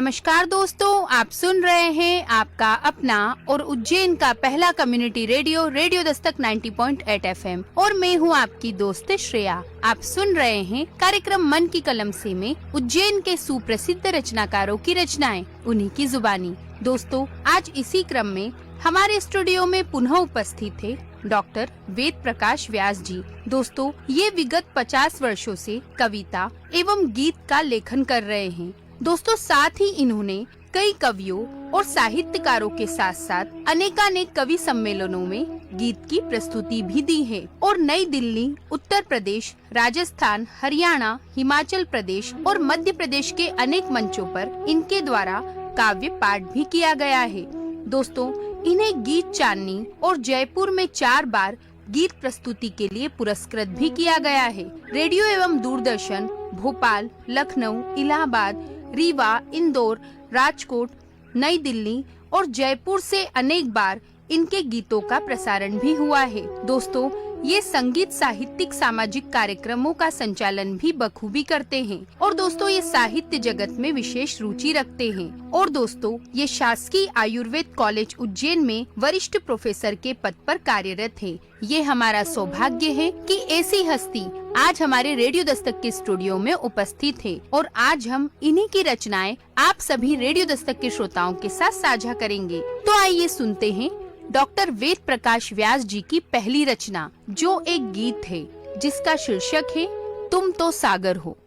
नमस्कार दोस्तों, आप सुन रहे हैं आपका अपना और उज्जैन का पहला community radio radio Dastak 90.8 FM और मैं हूं आपकी दोस्त श्रेया। आप सुन रहे हैं कार्यक्रम मन की कलम से में उज्जैन के सुप्रसिद्ध रचनाकारों की रचनाएं, उन्हीं की जुबानी। दोस्तों, आज इसी क्रम में हमारे स्टूडियो में पुनः उपस्थित थे डॉक्टर वेद प्रकाश व्यास जी। दोस्तों, ये विगत 50 वर्षों से कविता एवं गीत का लेखन कर रहे हैं। दोस्तों, साथ ही इन्होंने कई कवियों और साहित्यकारों के साथ साथ अनेकानेक कवि सम्मेलनों में गीत की प्रस्तुति भी दी है और नई दिल्ली, उत्तर प्रदेश, राजस्थान, हरियाणा, हिमाचल प्रदेश और मध्य प्रदेश के अनेक मंचों पर इनके द्वारा काव्य पाठ भी किया गया है। दोस्तों, इन्हें गीत चांदनी और जयपुर में 4 बार गीत प्रस्तुति के लिए पुरस्कृत भी किया गया है। रेडियो एवं दूरदर्शन, भोपाल, लखनऊ, इलाहाबाद, रीवा, इंदौर, राजकोट, नई दिल्ली और जयपुर से अनेक बार इनके गीतों का प्रसारण भी हुआ है। दोस्तों, ये संगीत साहित्यिक सामाजिक कार्यक्रमों का संचालन भी बखूबी करते हैं और दोस्तों ये साहित्य जगत में विशेष रुचि रखते हैं। और दोस्तों, ये शासकीय आयुर्वेद कॉलेज उज्जैन में वरिष्ठ प्रोफेसर के पद पर कार्यरत है। ये हमारा सौभाग्य है कि ऐसी हस्ती आज हमारे रेडियो दस्तक के स्टूडियो में उपस्थित है और आज हम इन्हीं की रचनाएं आप सभी रेडियो दस्तक के श्रोताओं के साथ साझा करेंगे। तो आइए सुनते हैं डॉक्टर वेद प्रकाश व्यास जी की पहली रचना, जो एक गीत है जिसका शीर्षक है तुम तो सागर हो।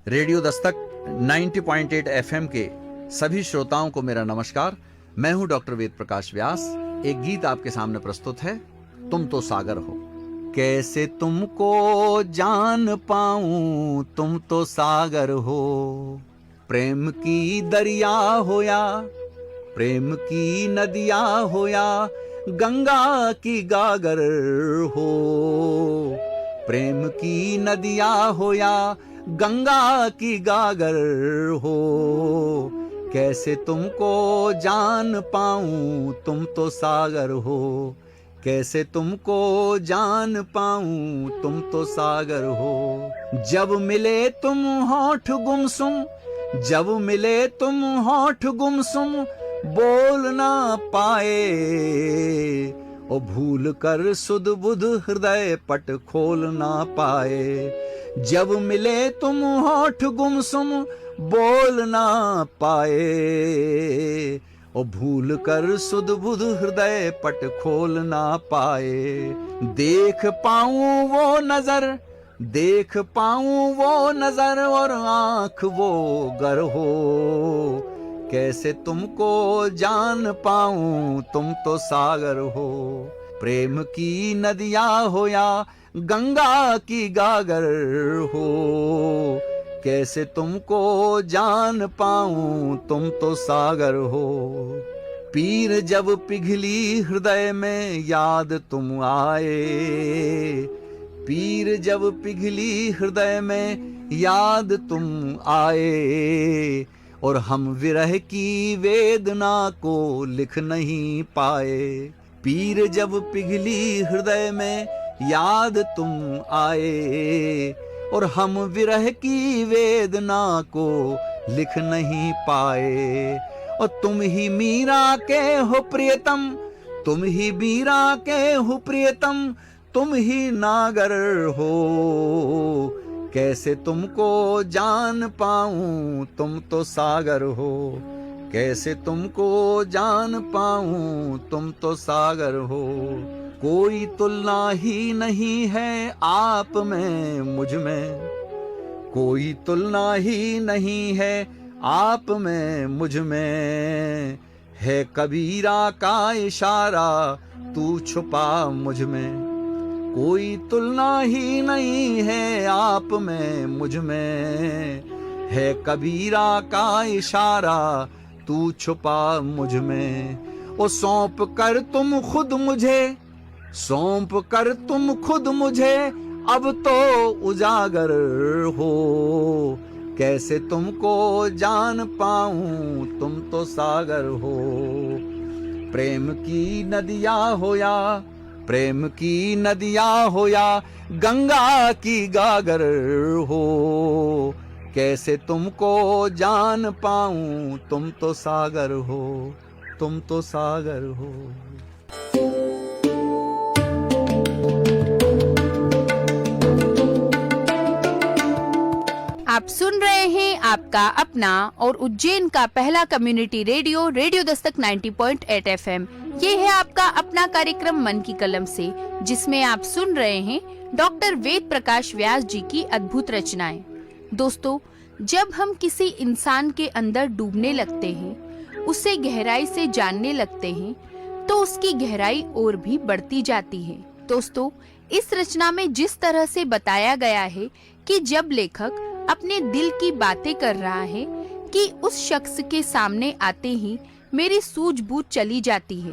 रेडियो दस्तक 90.8 FM के सभी श्रोताओं को मेरा नमस्कार। मैं हूं डॉक्टर वेद प्रकाश व्यास। एक गीत आपके सामने प्रस्तुत है, तुम तो सागर हो। कैसे तुमको जान पाऊं, तुम तो सागर हो। प्रेम की दरिया हो या प्रेम की नदिया हो या गंगा की गागर हो। प्रेम की नदिया हो या गंगा की गागर हो। कैसे तुमको जान पाऊं, तुम तो सागर हो। कैसे तुमको जान पाऊं, तुम तो सागर हो। जब मिले तुम होठ गुमसुम, जब मिले तुम होठ गुमसुम, बोल ना पाए। ओ भूल कर सुध बुध हृदय पट खोल ना पाए। जब मिले तुम होठ गुमसुम, बोल ना पाए। ओ भूल कर सुध बुध हृदय पट खोल ना पाए। देख पाऊं वो नजर, देख पाऊं वो नजर और आंख वो गर हो। कैसे तुमको जान पाऊं, तुम तो सागर हो। प्रेम की नदिया हो या गंगा की गागर हो। कैसे तुमको जान पाऊं, तुम तो सागर हो। पीर जब पिघली हृदय में याद तुम आए। पीर जब पिघली हृदय में याद तुम आए। और हम विरह की वेदना को लिख नहीं पाए। पीर जब पिघली हृदय में याद तुम आए। और हम विरह की वेदना को लिख नहीं पाए। और तुम ही मीरा के हो प्रियतम, तुम ही मीरा के हो प्रियतम, तुम ही नागर हो। कैसे तुमको जान पाऊं, तुम तो सागर हो। कैसे तुमको जान पाऊं, तुम तो सागर हो। कोई तुलना ही नहीं है आप में मुझ में। कोई तुलना ही नहीं है आप में मुझ में। है कबीरा का इशारा तू छुपा मुझ में। कोई तुलना ही नहीं है आप में मुझ में। है कबीरा का इशारा तू छुपा मुझ में। ओ सौंप कर तुम खुद मुझे, सौंप कर तुम खुद मुझे, अब तो उजागर हो। कैसे तुमको जान पाऊं, तुम तो सागर हो। प्रेम की नदिया हो या प्रेम की नदियां हो या गंगा की गागर हो, कैसे तुमको जान पाऊं, तुम तो सागर हो, तुम तो सागर हो। आप सुन रहे हैं आपका अपना और उज्जैन का पहला community radio radio Dastak 90.8 FM। ये है आपका अपना कार्यक्रम मन की कलम से, जिसमें आप सुन रहे हैं डॉक्टर वेद प्रकाश व्यास जी की अद्भुत रचनाएं। दोस्तों, जब हम किसी इंसान के अंदर डूबने लगते हैं, उसे गहराई से जानने लगते हैं, तो उसकी गहराई और भी बढ़ती जाती है। दोस्तों, इस रचना में जिस तरह से बताया गया है कि जब लेखक अपने दिल की बातें कर रहा है कि उस शख्स के सामने आते ही मेरी सूझबूझ चली जाती है।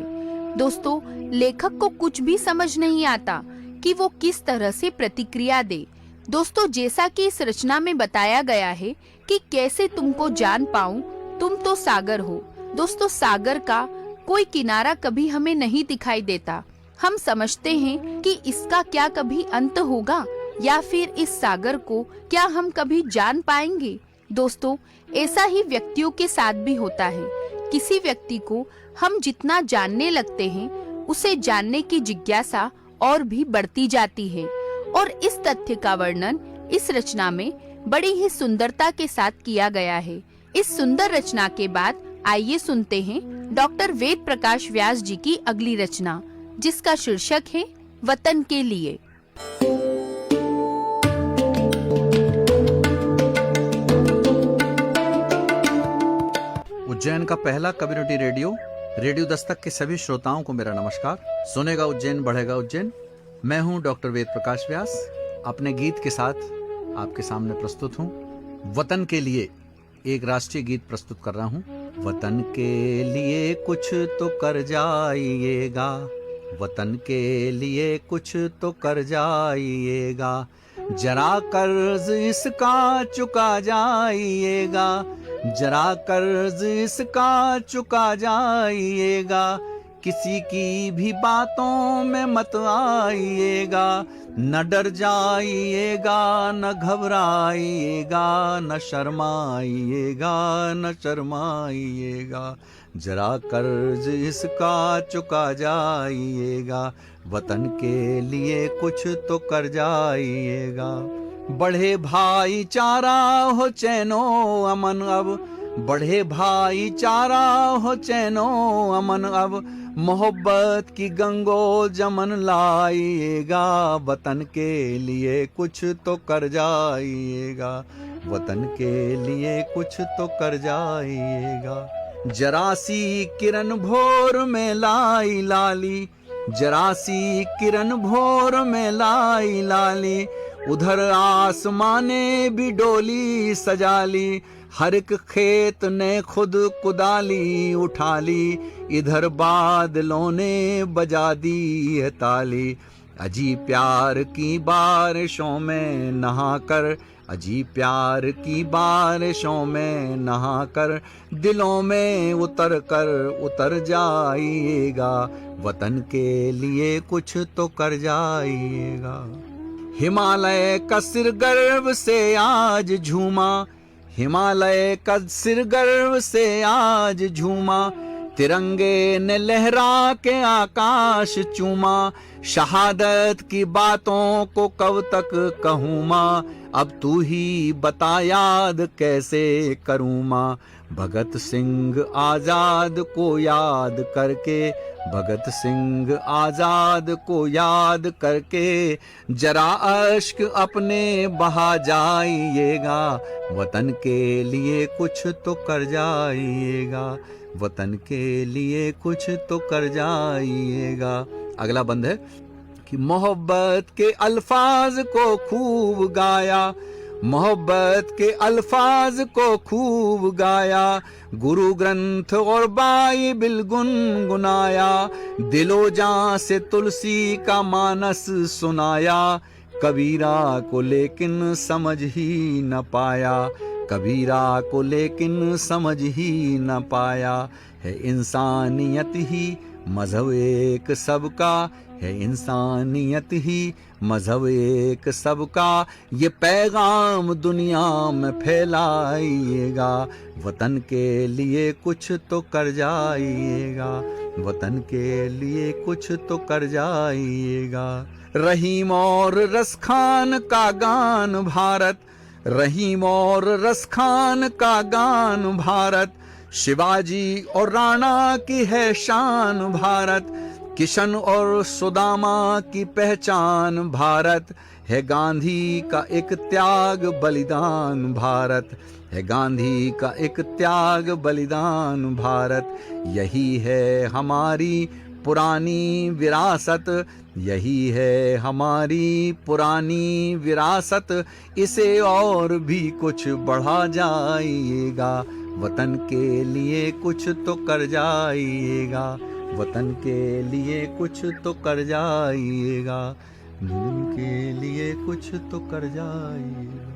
दोस्तों, लेखक को कुछ भी समझ नहीं आता कि वो किस तरह से प्रतिक्रिया दे। दोस्तों, जैसा कि इस रचना में बताया गया है कि कैसे तुमको जान पाऊं, तुम तो सागर हो। दोस्तों, सागर का कोई किनारा कभी हमें नहीं दिखाई देता। हम समझते हैं कि इसका क्या कभी अंत होगा, या फिर इस सागर को क्या हम कभी जान पाएंगे। दोस्तों, ऐसा ही व्यक्तियों के साथ भी होता है। किसी व्यक्ति को हम जितना जानने लगते हैं, उसे जानने की जिज्ञासा और भी बढ़ती जाती है। और इस तथ्य का वर्णन इस रचना में बड़ी ही सुंदरता के साथ किया गया है। इस सुंदर रचना के बाद आइए सुनते हैं डॉक्टर वेद प्रकाश व्यास जी की अगली रचना, जिसका शीर्षक है वतन के लिए। उज्जैन का पहला कम्युनिटी रेडियो रेडियो दस्तक के सभी श्रोताओं को मेरा नमस्कार। सुनेगा उज्जैन, बढ़ेगा उज्जैन। मैं हूं डॉक्टर वेद प्रकाश व्यास। अपने गीत के साथ आपके सामने प्रस्तुत हूं। वतन के लिए एक राष्ट्रीय गीत प्रस्तुत कर रहा हूं। वतन के लिए कुछ तो कर जाइएगा, वतन के लिए कुछ तो कर जाइएगा, जरा कर्ज इसका चुका जाइएगा, जरा कर्ज इसका चुका जाइएगा, किसी की भी बातों में मत आइएगा, न डर जाइएगा, न घबराइएगा, न शर्माइएगा, न शर्माइएगा, जरा कर्ज इसका चुका जाइएगा, वतन के लिए कुछ तो कर जाइएगा। बढ़े भाईचारा हो चैनो अमन अब, बढ़े भाईचारा हो चैनो अमन अब, मोहब्बत की गंगो जमन लाइएगा, वतन के लिए कुछ तो कर जाइएगा, वतन के लिए कुछ तो कर जाइएगा। जरा सी किरण भोर में लाई लाली, जरा सी किरण भोर में लाई लाली, उधर आसमाने भी डोली सजा ली, हर एक खेत ने खुद कुदाली उठा ली, इधर बादलों ने बजा दी है ताली, अजी प्यार की बारिशों में नहाकर, अजी प्यार की बारिशों में नहाकर, दिलों में उतर जाइएगा, वतन के लिए कुछ तो कर जाइएगा। हिमालय का सिर गर्व से आज झूमा, हिमालय का सिर गर्व से आज झूमा, तिरंगे ने लहरा के आकाश चूमा, शहादत की बातों को कब तक कहूँ माँ, अब तू ही बता याद कैसे करूँ माँ, भगत सिंह आजाद को याद करके, भगत सिंह आजाद को याद करके, जरा अश्क अपने बहा जाइएगा, वतन के लिए कुछ तो कर जाइएगा, वतन के लिए कुछ तो कर जाइएगा। अगला बंद है कि मोहब्बत के अल्फाज को खूब गाया, मोहब्बत के अल्फाज को खूब गाया, गुरु ग्रंथ और बाइबिल गुनगुनाया, दिलो जान से तुलसी का मानस सुनाया, कबीरा को लेकिन समझ ही न पाया, कबीरा को लेकिन समझ ही न पाया, है इंसानियत ही मजहब एक सबका, है इंसानियत ही मजहब एक सबका, ये पैगाम दुनिया में फैलाइएगा। वतन के लिए कुछ तो कर जाइएगा, वतन के लिए कुछ तो कर जाइएगा। रहीम और रसखान का गान भारत, रहीम और रसखान का गान भारत, शिवाजी और राणा की है शान भारत, किशन और सुदामा की पहचान भारत, है गांधी का एक त्याग बलिदान भारत, है गांधी का एक त्याग बलिदान भारत। यही है हमारी पुरानी विरासत, यही है हमारी पुरानी विरासत, इसे और भी कुछ बढ़ा जाइएगा। वतन के लिए कुछ तो कर जाइएगा, वतन के लिए कुछ तो कर जाइएगा, वतन के लिए कुछ तो कर जाइएगा।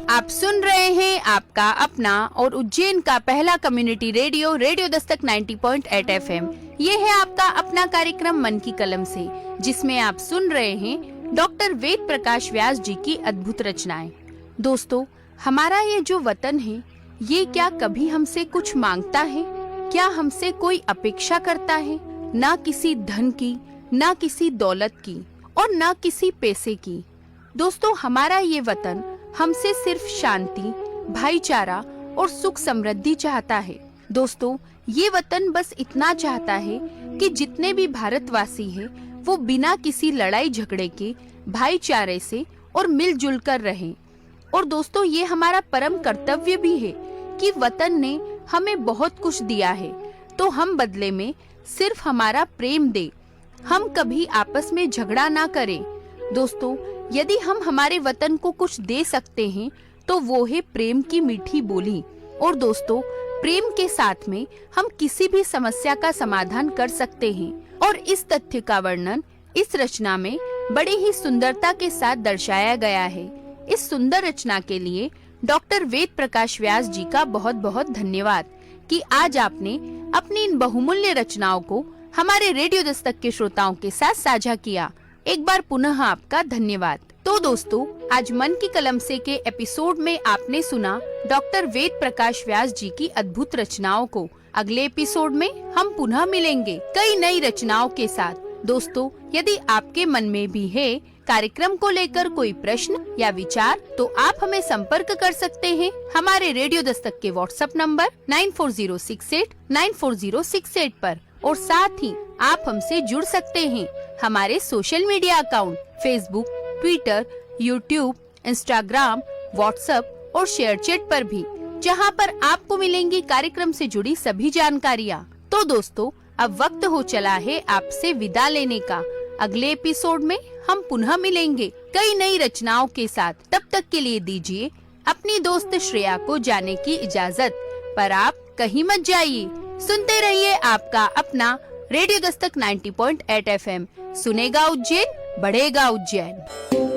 आप सुन रहे हैं आपका अपना और उज्जैन का पहला community radio, radio Dastak 90.8 FM। ये है आपका अपना कार्यक्रम मन की कलम से, जिसमें आप सुन रहे हैं डॉक्टर वेद प्रकाश व्यास जी की अद्भुत रचनाएं। दोस्तों, हमारा ये जो वतन है, ये क्या कभी हमसे कुछ मांगता है? क्या हमसे कोई अपेक्षा करता है? ना किसी धन की, ना किसी दौलत की और ना किसी पैसे की। दोस्तों, हमारा ये वतन हमसे सिर्फ शांति, भाईचारा और सुख समृद्धि चाहता है। दोस्तों, ये वतन बस इतना चाहता है कि जितने भी भारतवासी हैं, वो बिना किसी लड़ाई झगड़े के भाईचारे से और मिलजुल कर रहें। और दोस्तों, ये हमारा परम कर्तव्य भी है कि वतन ने हमें बहुत कुछ दिया है, तो हम बदले में सिर्फ हमारा प्रेम दे। हम कभी आपस में झगड़ा ना करें। दोस्तों, यदि हम हमारे वतन को कुछ दे सकते हैं, तो वो है प्रेम की मीठी बोली। और दोस्तों, प्रेम के साथ में हम किसी भी समस्या का समाधान कर सकते हैं। और इस तथ्य का वर्णन इस रचना में बड़े ही सुंदरता के साथ दर्शाया गया है। इस सुंदर रचना के लिए डॉक्टर वेद प्रकाश व्यास जी का बहुत बहुत धन्यवाद कि आज आपने अपनी इन बहुमूल्य रचनाओं को हमारे रेडियो दस्तक के श्रोताओं के साथ साझा किया। एक बार पुनः आपका धन्यवाद। तो दोस्तों, आज मन की कलम से के एपिसोड में आपने सुना डॉक्टर वेद प्रकाश व्यास जी की अद्भुत रचनाओं को। अगले एपिसोड में हम पुनः मिलेंगे कई नई रचनाओं के साथ। दोस्तों, यदि आपके मन में भी है कार्यक्रम को लेकर कोई प्रश्न या विचार, तो आप हमें संपर्क कर सकते हैं हमारे रेडियो दस्तक के व्हाट्सएप नंबर 9406894068 पर। और साथ ही आप हमसे जुड़ सकते हैं हमारे social media account Facebook, Twitter, YouTube, Instagram, WhatsApp और शेयर चैट पर भी, जहां पर आपको मिलेंगी कार्यक्रम से जुड़ी सभी जानकारियां। तो दोस्तों, अब वक्त हो चला है आपसे विदा लेने का। अगले एपिसोड में हम पुनः मिलेंगे कई नई रचनाओं के साथ। तब तक के लिए दीजिए अपनी दोस्त श्रेया को जाने की इजाजत। पर आप कहीं मत जाइए, सुनते रहिए आपका अपना रेडियो दस्तक 90.8 FM। सुनेगा उज्जैन, बढ़ेगा उज्जैन।